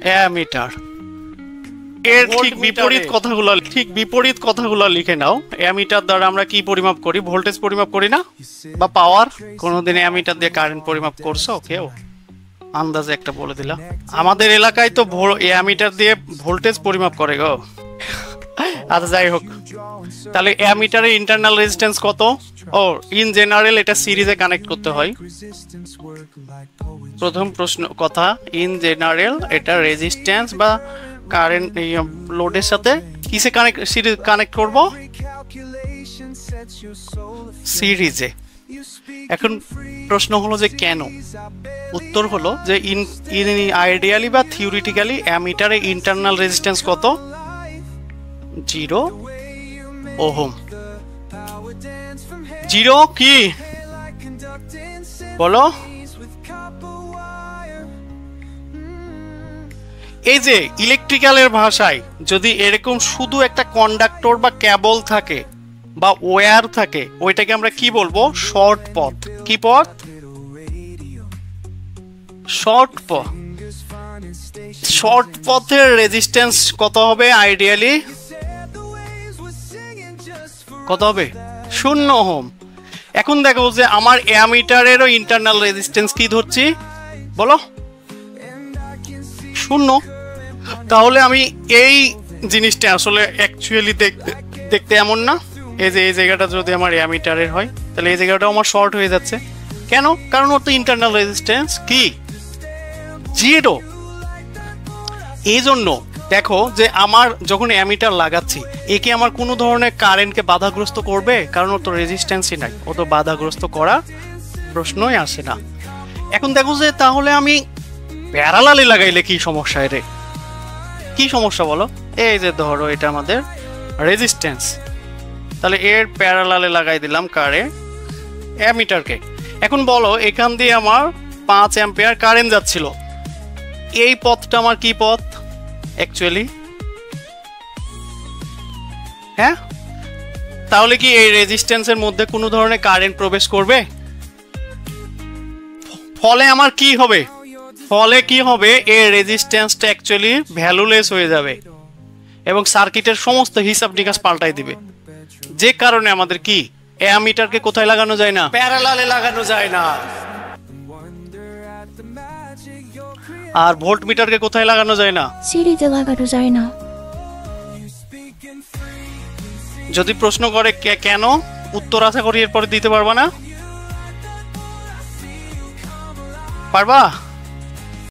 Ammeter. এর ঠিক বিপরীত কথাগুলো লিখে নাও। অ্যামিটার দ্বারা আমরা কি পরিমাপ করি? ভোল্টেজ পরিমাপ করি না, বা পাওয়ার। কোনোদিন অ্যামিটার দিয়ে কারেন্ট পরিমাপ করছো কেউ? আন্দাজে একটা বলে দিলাম। আমাদের এলাকায় তো অ্যামিটার দিয়ে ভোল্টেজ পরিমাপ করে গো। আচ্ছা যাই হোক, তাহলে অ্যামিটারের ইন্টারনাল রেজিস্ট্যান্স কত? ও ইন জেনারেল এটা সিরিজে কানেক্ট করতে হয়। প্রথম প্রশ্ন কথা, ইন জেনারেল এটা রেজিস্ট্যান্স বা কারেন্ট লোডের সাথে কিসে কানেক্ট করব? সিরিজে। এখন প্রশ্ন হলো যে কেন? উত্তর হলো যে ইন আইডিয়ালি বা থিওরিটিক্যালি অ্যামিটারে ইন্টারনাল রেজিস্ট্যান্স কত? 0 ওহম। 0 কি বলো? এই যে ইলেকট্রিক্যালের ভাষায় যদি এরকম শুধু একটা কন্ডাক্টর বা কেবল থাকে বা ওয়্যার থাকে, ওইটাকে আমরা কি বলবো? শর্ট পথ। কি পথ? শর্ট পথ। শর্ট পথের রেজিস্ট্যান্স কত হবে আইডিয়ালি? কত হবে? 0 ওহম। এখন দেখো যে আমার অ্যামিটারেরও ইন্টারনাল রেজিস্ট্যান্স কি ধরছি বলো? 0। তাহলে আমি এই জিনিসটা আসলে অ্যাকচুয়ালি দেখতে এমন না। এই যে এই জায়গাটা যদি আমার অ্যামিটারের হয়, তাহলে এই জায়গাটাও আমার শর্ট হয়ে যাচ্ছে। কেন? কারণ ওর তো ইন্টারনাল রেজিস্ট্যান্স কি? 0। এই জন্য দেখো যে আমার যখন অ্যামিটার লাগাচ্ছি, একে আমার কোনো ধরনের কারেন্টকে বাধাগ্রস্ত করবে? কারণ ওর তো রেজিস্ট্যান্সই নাই, ও তো বাধাগ্রস্ত করার প্রশ্নই আসে না। এখন দেখো যে তাহলে আমি প্যারালালে লাগাইলে কি সমস্যা? রে কি সমস্যা বলো? এই যে ধরো এটা আমাদের রেজিস্ট্যান্স, তাহলে এর প্যারালালে লাগাই দিলাম কারে? অ্যামিটারকে। এখন বলো এখান দিয়ে আমার 5 অ্যাম্পিয়ার কারেন্ট যাচ্ছিল, এই পথটা আমার কি পথ অ্যাকচুয়ালি? হ্যাঁ, তাহলে কি এই রেজিস্ট্যান্সের মধ্যে কোনো ধরনের কারেন্ট প্রবেশ করবে? ফলে আমার কি হবে? ফলে কি হবে? এই রেজিস্ট্যান্সটা অ্যাকচুয়ালি ভ্যালুলেস হয়ে যাবে এবং সার্কিটের সমস্ত হিসাব নিকাশ পাল্টাই দিবে। যে কারণে আমাদের কি অ্যামিটারকে কোথায় লাগানো যায় না? প্যারালালে লাগানো যায় না। আর ভোল্ট মিটারকে কোথায় লাগানো যায় না? সিরিজে লাগানো যায় না। যদি প্রশ্ন করে কেন, উত্তর আশা করি এরপরে দিতে পারবা না। পারবা?